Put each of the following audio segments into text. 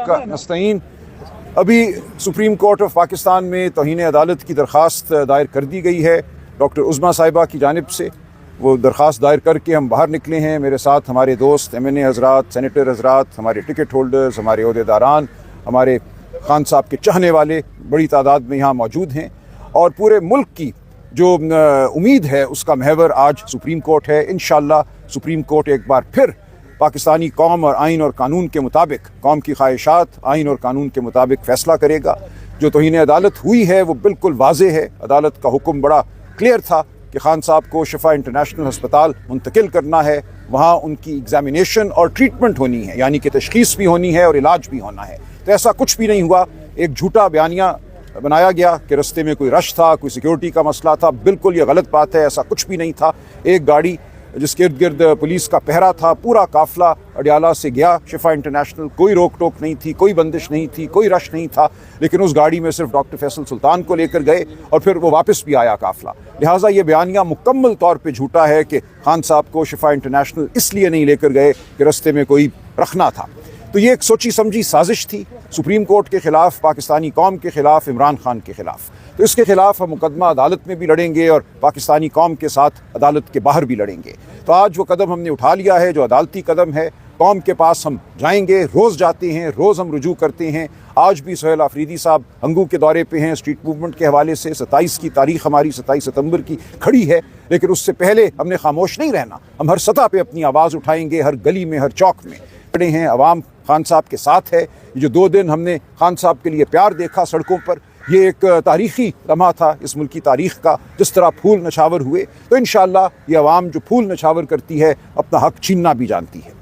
इय्याका नस्तईन। अभी supreme court of Pakistan में तौहीन अदालत की दरख्वास्त दायर कर दी गई है डॉक्टर उज़्मा साहिबा की जानिब से। वो दरख्वास्त दायर करके हम बाहर निकले हैं। मेरे साथ हमारे दोस्त MNA हजरात, सेनेटर हजरात, हमारे टिकट होल्डर्स, हमारे अहदेदारान, हमारे खान साहब के चाहने वाले बड़ी तादाद में यहाँ मौजूद हैं। और पूरे मुल्क की जो उम्मीद है उसका महवर आज सुप्रीम कोर्ट है। इंशाअल्लाह सुप्रीम कोर्ट एक बार फिर पाकिस्तानी कौम और आइन और कानून के मुताबिक, कौम की ख्वाहिशात आइन और कानून के मुताबिक फ़ैसला करेगा। जो तौहीन अदालत हुई है वो बिल्कुल वाज़े है। अदालत का हुक्म बड़ा क्लियर था कि खान साहब को शिफा इंटरनेशनल हस्पताल मुंतकिल करना है। वहाँ उनकी एग्जामिनेशन और ट्रीटमेंट होनी है, यानी कि तशख़ीस भी होनी है और इलाज भी होना है। तो ऐसा कुछ भी नहीं हुआ। एक झूठा बयानिया बनाया गया कि रस्ते में कोई रश था, कोई सिक्योरिटी का मसला था। बिल्कुल ये गलत बात है, ऐसा कुछ भी नहीं था। एक गाड़ी जिसके इर्द गिर्द पुलिस का पहरा था, पूरा काफिला अडियाला से गया शिफा इंटरनेशनल। कोई रोक टोक नहीं थी, कोई बंदिश नहीं थी, कोई रश नहीं था। लेकिन उस गाड़ी में सिर्फ डॉक्टर फैसल सुल्तान को लेकर गए और फिर वो वापस भी आया काफिला। लिहाजा ये बयानिया मुकम्मल तौर पर झूठा है कि खान साहब को शिफा इंटरनेशनल इसलिए नहीं लेकर गए कि रस्ते में कोई रखना था। तो ये एक सोची समझी साजिश थी सुप्रीम कोर्ट के ख़िलाफ़, पाकिस्तानी कौम के ख़िलाफ़, इमरान खान के ख़िलाफ़। तो इसके ख़िलाफ़ हम मुकदमा अदालत में भी लड़ेंगे और पाकिस्तानी कौम के साथ अदालत के बाहर भी लड़ेंगे। तो आज वो कदम हमने उठा लिया है जो अदालती कदम है। कौम के पास हम जाएंगे, रोज़ जाते हैं, रोज़ हम रुजू करते हैं। आज भी सोहेल आफरीदी साहब हंगू के दौरे पे हैं स्ट्रीट मूवमेंट के हवाले से। 27 की तारीख हमारी 27 सितंबर की खड़ी है, लेकिन उससे पहले हमने खामोश नहीं रहना। हम हर सतह पे अपनी आवाज़ उठाएंगे, हर गली में, हर चौक में खड़े हैं। अवाम खान साहब के साथ है। ये जो 2 दिन हमने खान साहब के लिए प्यार देखा सड़कों पर, ये एक तारीख़ी लम्हा था इस मुल्क की तारीख़ का। जिस तरह फूल नछावर हुए, तो इंशाअल्लाह ये अवाम जो फूल नछावर करती है अपना हक छीनना भी जानती है।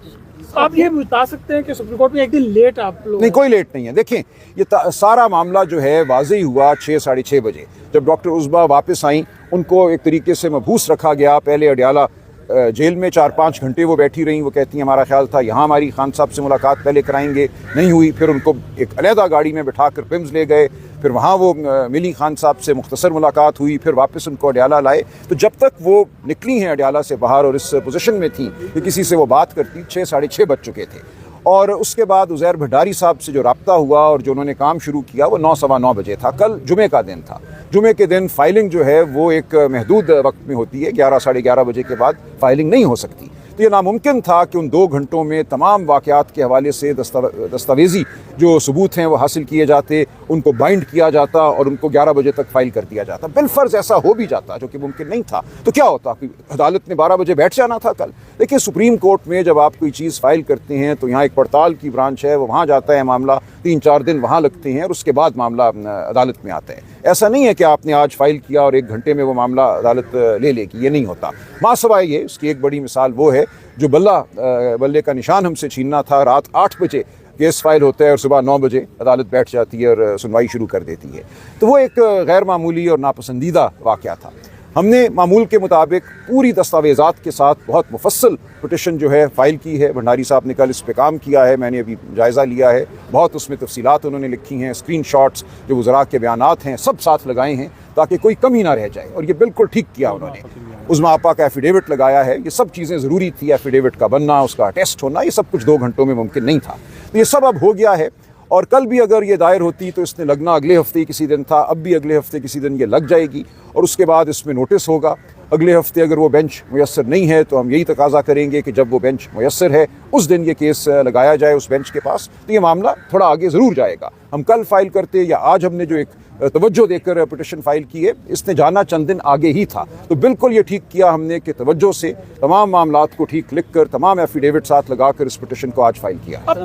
आप ये बता सकते हैं कि सुप्रीम कोर्ट में एक दिन लेट आप लोग? नहीं, कोई लेट नहीं है। देखें, ये सारा मामला जो है वाज़े ही हुआ 6 साढ़े 6 बजे जब डॉक्टर उज़्मा वापस आई। उनको एक तरीके से मबूस रखा गया। पहले अडियाला जेल में 4-5 घंटे वो बैठी रहीं। वो कहती हैं हमारा ख्याल था यहाँ हमारी खान साहब से मुलाकात पहले कराएंगे, नहीं हुई। फिर उनको एक अलहदा गाड़ी में बिठा कर पिम्स ले गए। फिर वहाँ वो मिली खान साहब से, मुख्तसर मुलाकात हुई। फिर वापस उनको अडियाला लाए। तो जब तक वो निकली हैं अडियाला से बाहर और इस पोजीशन में थी कि किसी से वो बात करती, 6 साढ़े 6 बज चुके थे। और उसके बाद उज़ैर भंडारी साहब से जो रब्ता हुआ और जो उन्होंने काम शुरू किया वो 9 सवा 9 बजे था। कल जुमे का दिन था। जुमे के दिन फाइलिंग जो है वो एक महदूद वक्त में होती है। 11 साढ़े 11 बजे के बाद फाइलिंग नहीं हो सकती। तो ये नामुमकिन था कि उन 2 घंटों में तमाम वाक़यात के हवाले से दस्तावेज़ी जो सबूत हैं वो हासिल किए जाते, उनको बाइंड किया जाता और उनको 11 बजे तक फ़ाइल कर दिया जाता। बिलफर्ज ऐसा हो भी जाता, जो कि मुमकिन नहीं था। तो क्या होता कि अदालत ने 12 बजे बैठ जाना था कल। देखिए, सुप्रीम कोर्ट में जब आप कोई चीज़ फ़ाइल करते हैं तो यहाँ एक पड़ताल की ब्रांच है, वो वहाँ जाता है, मामला 3-4 दिन वहाँ लगते हैं और उसके बाद मामला अदालत में आता है। ऐसा नहीं है कि आपने आज फ़ाइल किया और 1 घंटे में वो मामला अदालत ले लेगी, ये नहीं होता। मासवाए ये, उसकी एक बड़ी मिसाल वो है जो बल्ले का निशान हमसे छीनना था। रात 8 बजे केस फाइल होता है और सुबह 9 बजे अदालत बैठ जाती है और सुनवाई शुरू कर देती है। तो वो एक गैर मामूली और नापसंदीदा वाक़या था। हमने मामूल के मुताबिक पूरी दस्तावेज़ात के साथ बहुत मुफस्सल पिटिशन जो है फ़ाइल की है। भंडारी साहब ने कल इस पे काम किया है, मैंने अभी जायज़ा लिया है। बहुत उसमें तफसीलात उन्होंने लिखी हैं, स्क्रीनशॉट्स, जो वज़रा के बयानात हैं, सब साथ लगाए हैं ताकि कोई कमी ना रह जाए। और ये बिल्कुल ठीक किया उन्होंने। उज़्मा आपा का एफिडेविट लगाया है। ये सब चीज़ें ज़रूरी थी, एफिडेविट का बनना, उसका टेस्ट होना, ये सब कुछ 2 घंटों में मुमकिन नहीं था। तो ये सब अब हो गया है। और कल भी अगर ये दायर होती तो इसने लगना अगले हफ्ते किसी दिन था। अब भी अगले हफ्ते किसी दिन ये लग जाएगी और उसके बाद इसमें नोटिस होगा। अगले हफ्ते अगर वो बेंच मुयस्सर नहीं है तो हम यही तकाजा करेंगे कि जब वो बेंच मुयस्सर है उस दिन ये केस लगाया जाए उस बेंच के पास। तो ये मामला थोड़ा आगे ज़रूर जाएगा। हम कल फाइल करते या आज हमने जो एक तवज्जो देकर पिटिशन फाइल की है, इसने जाना चंद दिन आगे ही था। तो बिल्कुल ये ठीक किया हमने कि तवज्जो से तमाम मामलात को ठीक लिख कर, तमाम एफिडेविट साथ लगाकर इस पिटिशन को आज फाइल किया। आप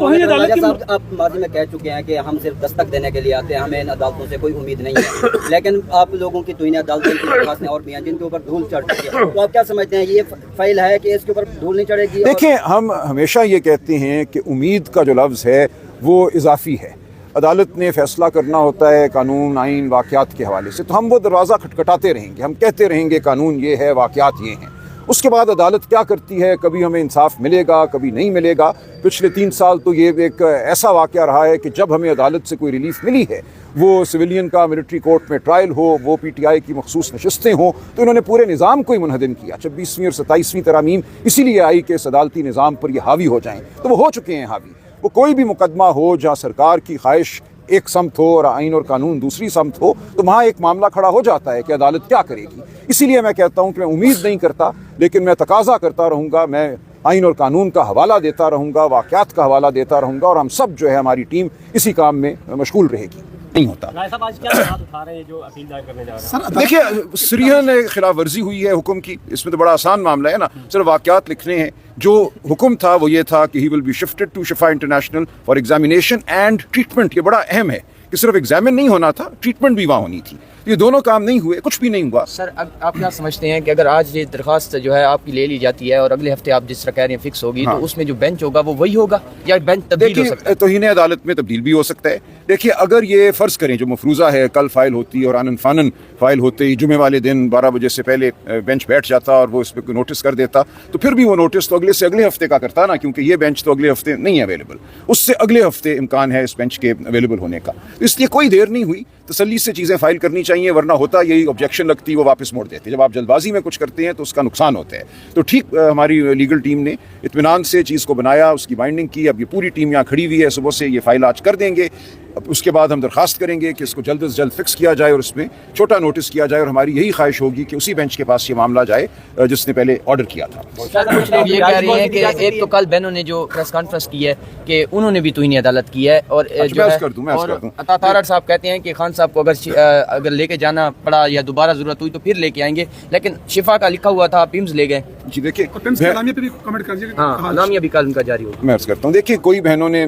माजी में कह चुके हैं कि हम सिर्फ दस्तक देने के लिए आते हैं, हमें इन अदालतों से कोई उम्मीद नहीं है। लेकिन आप लोगों की तौहीन अदालतों की दरख्वास्तें और भी हैं जिनके ऊपर धूल चढ़ चुकी है। तो आप क्या समझते हैं, ये फाइल है कि इसके ऊपर धूल नहीं चढ़ेगी? देखें, हम हमेशा ये कहते हैं कि उम्मीद का जो लफ्ज़ है वो इजाफी है। अदालत ने फैसला करना होता है कानून, आइन, वाक़यात के हवाले से। तो हम वो दरवाज़ा खटखटाते रहेंगे, हम कहते रहेंगे कानून ये है, वाक़यात ये हैं। उसके बाद अदालत क्या करती है, कभी हमें इंसाफ मिलेगा, कभी नहीं मिलेगा। पिछले 3 साल तो ये एक ऐसा वाक़या रहा है कि जब हमें अदालत से कोई रिलीफ मिली है, वो सिविलियन का मिलिट्री कोर्ट में ट्रायल हो, वो PTI की मखसूस नशिस्तें हों, तो इन्होंने पूरे निज़ाम को ही मुनहदम किया। 26वीं और 27वीं तरामीम इसीलिए आई कि इस अदालती निज़ाम पर ये हावी हो जाएँ। तो वो हो चुके हैं हावी। वो कोई भी मुकदमा हो जहाँ सरकार की ख्वाहिश एक समत हो और आइन और कानून दूसरी समत हो, तो वहाँ एक मामला खड़ा हो जाता है कि अदालत क्या करेगी। इसीलिए मैं कहता हूँ कि मैं उम्मीद नहीं करता, लेकिन मैं तकाजा करता रहूँगा, मैं आइन और कानून का हवाला देता रहूँगा, वाक़यात का हवाला देता रहूँगा, और हम सब जो है हमारी टीम इसी काम में मशगूल रहेगी। नहीं होता। राय साहब आज क्या हाथ उठा रहे हैं जो अपील दायर करने जा रहे हैं? देखिए, सरीहन खिलाफ वर्जी हुई है हुक्म की, इसमें तो बड़ा आसान मामला है ना, सिर्फ वाक़यात लिखने हैं। जो हुक्म था वो ये था कि he will be shifted to Shifa International for examination and treatment. ये बड़ा अहम है कि सिर्फ एग्जामिन नहीं होना था, ट्रीटमेंट भी वहाँ होनी थी। ये दोनों काम नहीं हुए, कुछ भी नहीं हुआ। सर, अब आप क्या समझते हैं कि अगर आज ये दरख्वास्त जो है आपकी ले ली जाती है और अगले हफ्ते आप जिस तरह कह रहे हैं फिक्स होगी, तो उसमें जो बेंच होगा वो वही होगा या बेंच तब्दील हो सकता है? तौहीन अदालत में तब्दील भी हो सकता है। देखिए, अगर ये फ़र्ज़ करें जो मफरूज़ा है कल फाइल होती और आनन फानन फाइल होते ही जुमे वाले दिन 12 बजे से पहले बेंच बैठ जाता और वो इस पर नोटिस कर देता, तो फिर भी वो नोटिस तो अगले से अगले हफ्ते का करता ना, क्योंकि ये बेंच तो अगले हफ्ते नहीं है अवेलेबल, उससे अगले हफ्ते इम्कान है इस बेंच के अवेलेबल होने का। इसलिए कोई देर नहीं हुई, तसल्ली से चीज़ें फाइल करनी चाहिए, वरना होता यही ऑब्जेक्शन लगती वो वापस मोड़ देते। जब आप जल्दबाजी में कुछ करते हैं तो उसका नुकसान होता है। तो ठीक हमारी लीगल टीम ने इत्मीनान से चीज़ को बनाया, उसकी बाइंडिंग की। अब ये पूरी टीम यहाँ खड़ी हुई है, सुबह से ये फाइल आज कर देंगे। अब उसके बाद हम दरख्वास्त करेंगे कि इसको जल्द से जल्द फिक्स किया जाए और इसमें छोटा नोटिस किया जाए, और हमारी यही ख्वाहिश होगी कि उसी बेंच के पास ये मामला जाए जिसने पहले ऑर्डर किया था। कुछ लोग ये कह रहे हैं कि एक तो कल बहनों ने जो प्रेस कॉन्फ्रेंस की है कि उन्होंने भी तौहीन अदालत की है, और अता तारड़ साहब कहते हैं कि खान साहब को अगर लेके जाना पड़ा या दोबारा जरूरत हुई तो फिर लेके आएंगे, लेकिन शिफा का लिखा हुआ था, पिम्स ले गए। जी देखिए, हाँ, नामिया भी कल उनका जारी होगा। मैं अर्ज़ करता हूँ, देखिए कोई बहनों ने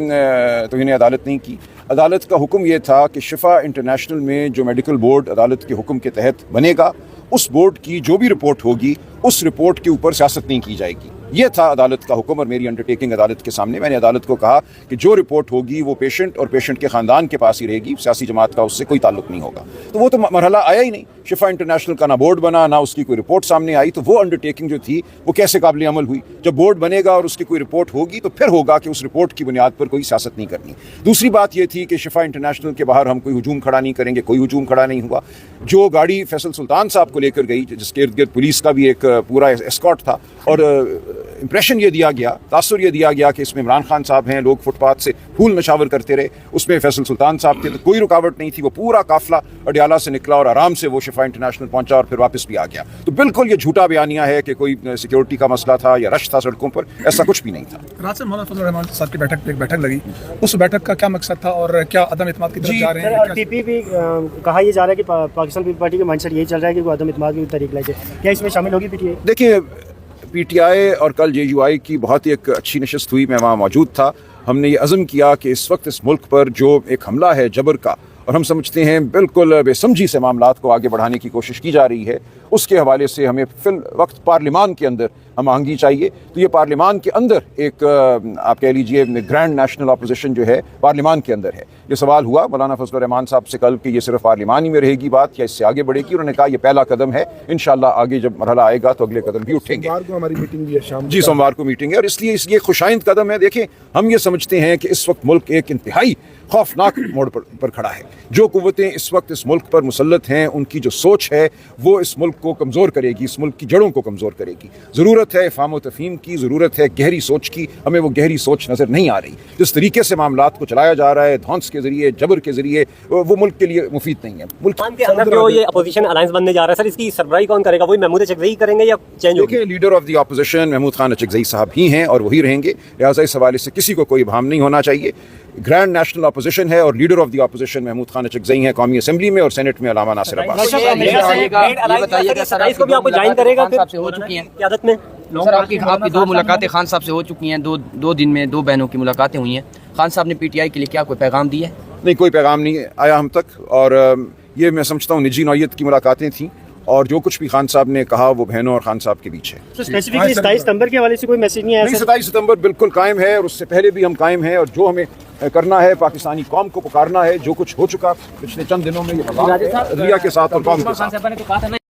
तौहीन अदालत नहीं की। अदालत का हुक्म ये था कि शिफा इंटरनेशनल में जो मेडिकल बोर्ड अदालत के हुक्म के तहत बनेगा, उस बोर्ड की जो भी रिपोर्ट होगी उस रिपोर्ट के ऊपर सियासत नहीं की जाएगी। ये था अदालत का हुक्म, और मेरी अंडरटेकिंग अदालत के सामने। मैंने अदालत को कहा कि जो रिपोर्ट होगी वो पेशेंट और पेशेंट के ख़ानदान के पास ही रहेगी, सियासी जमात का उससे कोई ताल्लुक नहीं होगा। तो वो तो मरहला आया ही नहीं। शिफा इंटरनेशनल का ना बोर्ड बना, ना उसकी कोई रिपोर्ट सामने आई, तो वो अंडरटेकिंग जो थी वो कैसे काबिल अमल हुई? जब बोर्ड बनेगा और उसकी कोई रिपोर्ट होगी तो फिर होगा कि उस रिपोर्ट की बुनियाद पर कोई सियासत नहीं करनी। दूसरी बात ये थी कि शिफा इंटरनेशनल के बाहर हम कोई हुजूम खड़ा नहीं करेंगे, कोई हुजूम खड़ा नहीं हुआ। जो गाड़ी फैसल सुल्तान साहब को लेकर गई, जिसके इर्द गिर्द पुलिस का भी एक पूरा एस्कॉर्ट था, और इंप्रेशन ये दिया गया, तासुर ये दिया गया कि इसमें इमरान खान साहब हैं, लोग फुटपाथ से फूल नशावर करते रहे, उसमें फैसल सुल्तान साहब थे, तो कोई रुकावट नहीं थी। वो पूरा काफिला अडियाला से निकला और आराम से वो शिफा इंटरनेशनल पहुंचा और फिर वापस भी आ गया। तो बिल्कुल ये झूठा बयानिया है कि कोई सिक्योरिटी का मसला था या रश था सड़कों पर, ऐसा कुछ भी नहीं था। रात से मौलाना फजल रहमान साहब की बैठक लगी, उस बैठक का क्या मकसद था और क्या अदम इत्मीनान की तरफ जा रहे हैं? टीपी भी कहा यह जा रहा है कि पाकिस्तान पीपल्स पार्टी का माइंडसेट यही चल रहा है कि वो अदम इत्मीनान की तरीक लाए, क्या इसमें शामिल होगी पीटीआई? देखिए, पीटीआई और कल जेयूआई की बहुत ही एक अच्छी नशस्त हुई, मैं वहाँ मौजूद था। हमने ये अज़म किया कि इस वक्त इस मुल्क पर जो एक हमला है जबर का, और हम समझते हैं बिल्कुल बेसमझी से मामलात को आगे बढ़ाने की कोशिश की जा रही है, उसके हवाले से हमें फिल वक्त पार्लिमान के अंदर हम आंगी चाहिए। तो ये पार्लिमान के अंदर एक आप कह लीजिए ग्रैंड नेशनल अपोजिशन जो है पार्लिमान के अंदर है। ये सवाल हुआ मौलाना फजल रहमान साहब से कल कि ये सिर्फ पार्लिमान ही में रहेगी बात या इससे आगे बढ़ेगी। उन्होंने कहा ये पहला कदम है, इंशाल्लाह आगे जब मरहला आएगा तो अगले कदम भी उठेंगे। सोमवार को हमारी मीटिंग भी है शाम जी, सोमवार को मीटिंग है, और इसलिए ये खुशाइंद कदम है। देखें, हम ये समझते हैं कि इस वक्त मुल्क एक इंतहाई खौफनाक मोड़ पर खड़ा है। जो कुव्वतें इस वक्त इस मुल्क पर मुसल्लत हैं, उनकी जो सोच है वो इस मुल्क को कमज़ोर करेगी, इस मुल्क की जड़ों को कमज़ोर करेगी। ज़रूरत है फ़ाम व तफ़हीम की, ज़रूरत है गहरी सोच की। हमें वो गहरी सोच नज़र नहीं आ रही। जिस तरीके से मामलात को चलाया जा रहा है धौंस के ज़रिए, जबर के ज़रिए, वो मुल्क के लिए मुफीद नहीं है। मुल्क के अंदर जो ये अपोजिशन अलायंस बनने जा रहा है सर, इसकी सरबराही कौन करेगा? वही महमूद अचकज़ई करेंगे या चेंज होगी? देखिए, leader of the opposition Mahmood Khan Achakzai Sahab ही हैं और वही रहेंगे। लिहाजा इस हवाले से किसी को कोई भाम नहीं होना चाहिए। ग्रैंड नेशनल अपोजिशन है और leader of the opposition Mahmood Khan Achakzai हैं कौमी असेंबली में, और सेनेट में अलामा नासिर अब्बास। इसको भी आपको ज्वाइन करेगा? खान साहब से हो चुकी हैं क़यादत में सर, आपकी दो मुलाकातें खान साहब से हो चुकी हैं, दो दिन में दो बहनों की मुलाकातें हुई हैं। खान साहब ने पीटीआई के लिए क्या कोई पैगाम दिया है? नहीं, कोई पैगाम नहीं आया हम तक, और ये मैं समझता हूँ निजी नौयत की मुलाकातें थीं, और जो कुछ भी खान साहब ने कहा वो बहनों और खान साहब के बीच है। तो स्पेसिफिकली 27 सितंबर के हवाले से कोई मैसेज नहीं आया? 27 सितंबर बिल्कुल कायम है, और उससे पहले भी हम कायम हैं, और जो हमें करना है पाकिस्तानी कौम को पुकारना है। जो कुछ हो चुका पिछले चंद दिनों में ये के साथ और कौम के साथ।